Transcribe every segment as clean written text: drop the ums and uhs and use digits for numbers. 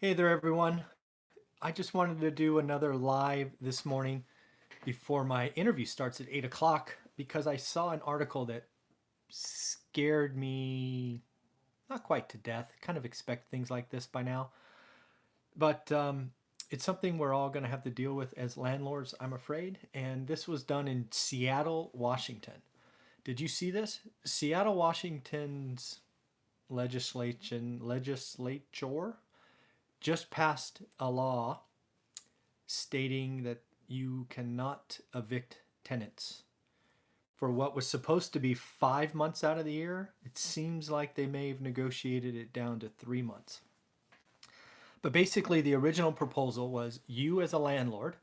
Hey there, everyone. I just wanted to do another live this morning before my interview starts at 8 o'clock because I saw an article that scared me not quite to death. Kind of expect things like this by now. But it's something we're all going to have to deal with as landlords, I'm afraid. And this was done in Seattle, Washington. Did you see this? Seattle, Washington's legislature just passed a law stating that you cannot evict tenants for what was supposed to be 5 months out of the year. It seems like they may have negotiated it down to 3 months. But basically, the original proposal was you, as a landlord,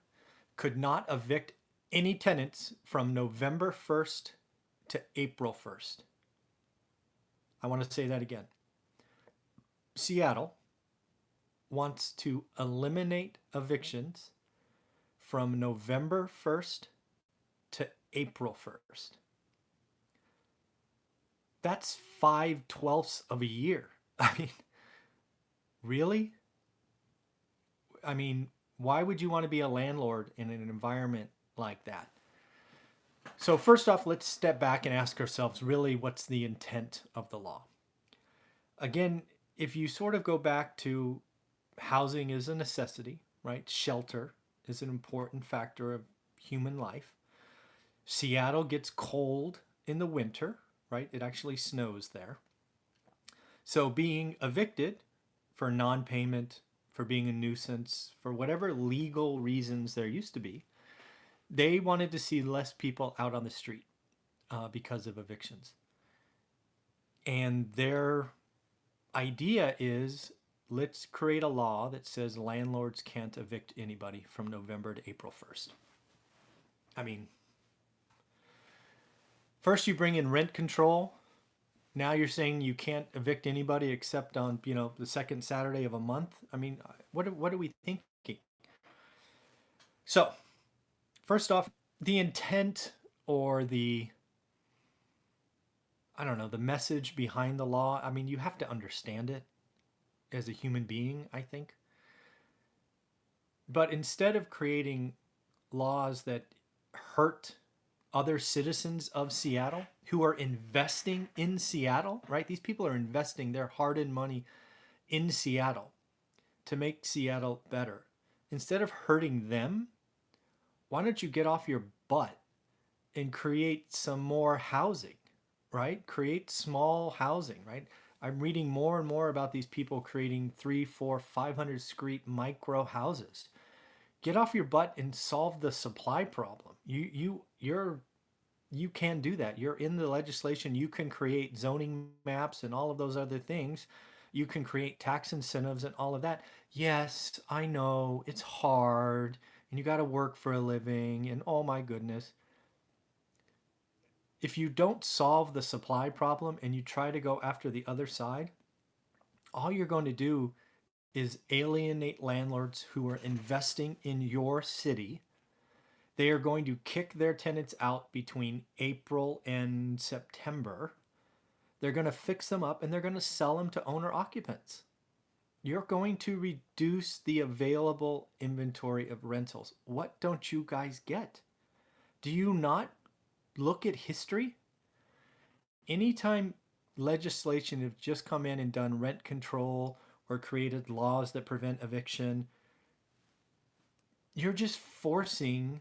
could not evict any tenants from November 1st to April 1st. I want to say that again. Seattle wants to eliminate evictions from November 1st to April 1st. That's 5/12 of a year. I mean, really? I mean, why would you want to be a landlord in an environment like that? So first off, let's step back and ask ourselves, really, what's the intent of the law? Again, if you sort of go back to housing is a necessity, right? Shelter is an important factor of human life. Seattle gets cold in the winter, right? It actually snows there. So being evicted for non-payment, for being a nuisance, for whatever legal reasons there used to be, they wanted to see less people out on the street because of evictions. And their idea is, let's create a law that says landlords can't evict anybody from November to April 1st. I mean, first you bring in rent control. Now you're saying you can't evict anybody except on, the second Saturday of a month. I mean, what are we thinking? So, first off, the intent or the message behind the law, I mean, you have to understand it as a human being, I think. But instead of creating laws that hurt other citizens of Seattle who are investing in Seattle, right? These people are investing their hard-earned money in Seattle to make Seattle better. Instead of hurting them, why don't you get off your butt and create some more housing, right? Create small housing, right? I'm reading more and more about these people creating 3, 4, 500 square micro houses. Get off your butt and solve the supply problem. You can do that. You're in the legislation. You can create zoning maps and all of those other things. You can create tax incentives and all of that. Yes, I know it's hard and you got to work for a living and oh my goodness. If you don't solve the supply problem and you try to go after the other side, all you're going to do is alienate landlords who are investing in your city. They are going to kick their tenants out between April and September. They're going to fix them up and they're going to sell them to owner occupants. You're going to reduce the available inventory of rentals. What don't you guys get? Do you not look at history? Anytime legislation have just come in and done rent control or created laws that prevent eviction, you're just forcing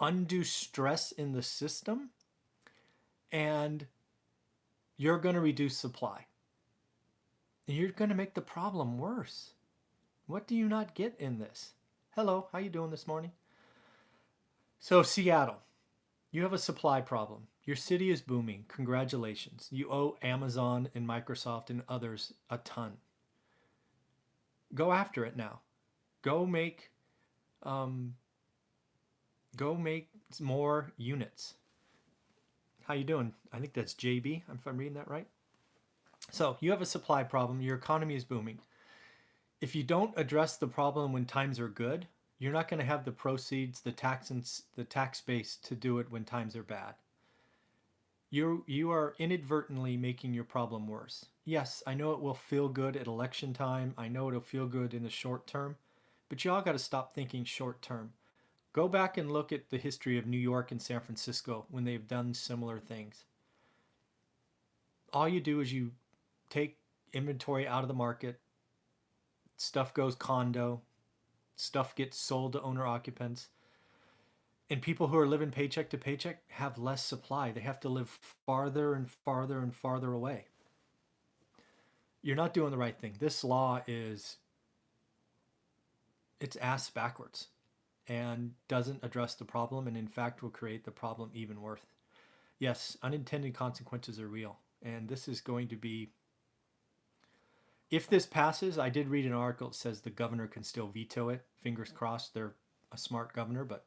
undue stress in the system and you're going to reduce supply. You're going to make the problem worse. What do you not get in this? Hello, how you doing this morning? So Seattle, you have a supply problem. Your city is booming. Congratulations. You owe Amazon and Microsoft and others a ton. Go after it now. Go make more units. How you doing? I think that's JB, if I'm reading that right. So you have a supply problem. Your economy is booming. If you don't address the problem when times are good, you're not going to have the proceeds, the tax base to do it when times are bad. You are inadvertently making your problem worse. yes, I know it will feel good at election time. I know it'll feel good in the short term, but y'all got to stop thinking short term. Go back and look at the history of New York and San Francisco when they've done similar things. All you do is you take inventory out of the market, stuff goes condo, stuff gets sold to owner occupants, and people who are living paycheck to paycheck have less supply. They have to live farther and farther and farther away. You're not doing the right thing. This law is, it's ass backwards and doesn't address the problem, and in fact will create the problem even worse. Yes, unintended consequences are real, and this is going to be, if this passes, I did read an article that says the governor can still veto it. Fingers crossed, they're a smart governor, but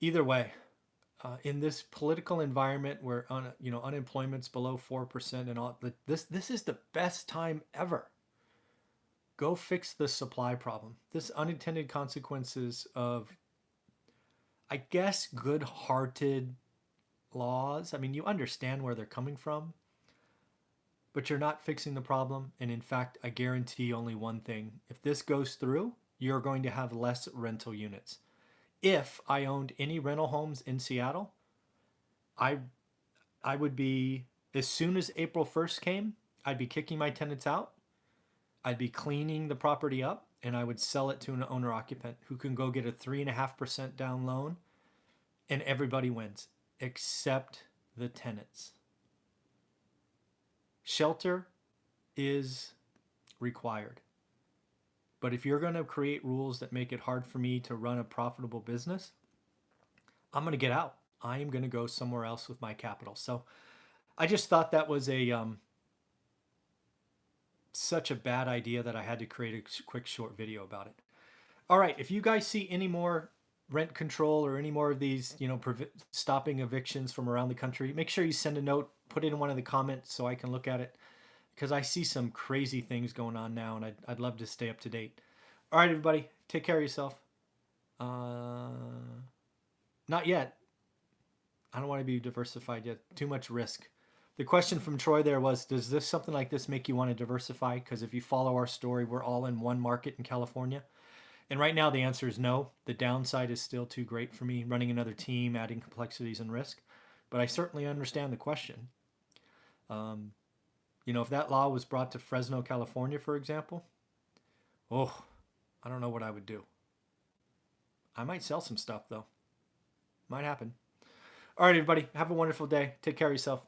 either way, in this political environment where unemployment's below 4% and all, this is the best time ever. Go fix the supply problem. This unintended consequences of, I guess, good-hearted laws. I mean, you understand where they're coming from, but you're not fixing the problem. And in fact, I guarantee only one thing. If this goes through, you're going to have less rental units. If I owned any rental homes in Seattle, I would be, as soon as April 1st came, I'd be kicking my tenants out. I'd be cleaning the property up, and I would sell it to an owner occupant who can go get a 3.5% down loan, and everybody wins except the tenants. Shelter is required. But if you're going to create rules that make it hard for me to run a profitable business, I'm going to get out. I am going to go somewhere else with my capital. So I just thought that was such a bad idea that I had to create a quick short video about it. All right, if you guys see any more rent control or any more of these, stopping evictions from around the country, make sure you send a note, put it in one of the comments so I can look at it, because I see some crazy things going on now, and I'd love to stay up to date. All right, everybody, take care of yourself. Not yet. I don't want to be diversified yet. Too much risk. The question from Troy there was, does something like this make you want to diversify? Because if you follow our story, we're all in one market in California. And right now the answer is no. The downside is still too great for me, running another team, adding complexities and risk. But I certainly understand the question. If that law was brought to Fresno, California, for example, I don't know what I would do. I might sell some stuff, though. Might happen. All right, everybody. Have a wonderful day. Take care of yourself.